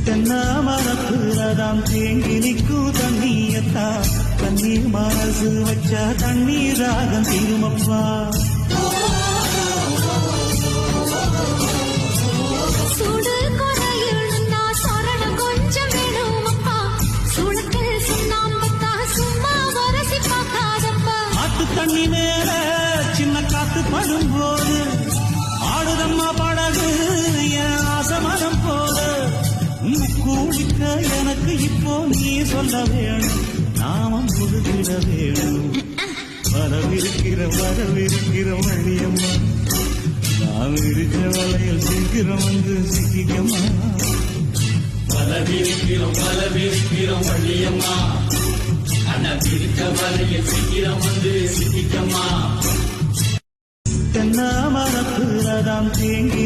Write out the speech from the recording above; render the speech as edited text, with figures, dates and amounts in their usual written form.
தென்னை மரத்துலதான் தேங்கி நிற்கும் தண்ணியத்தான் தண்ணீர் மனசு வச்சா தண்ணீர் ராகம் திருமப்பா தண்ணி மேல சின்ன காத்து படும்போது ஆடுதம்மா படகு என் ஆசமனம் போல கூடிக்க எனக்கு இப்போ நீ சொல்ல வேணும் நாமம் முழுகிட வேணும் வரவிருக்கிற வழியம்மா நாம் இருக்க வலையில் சீக்கிரம் வந்து சிக்கிக்கம்மா வரவிருக்கிறோம் வழியம்மா தென்னை மரத்துலதான் தேங்கி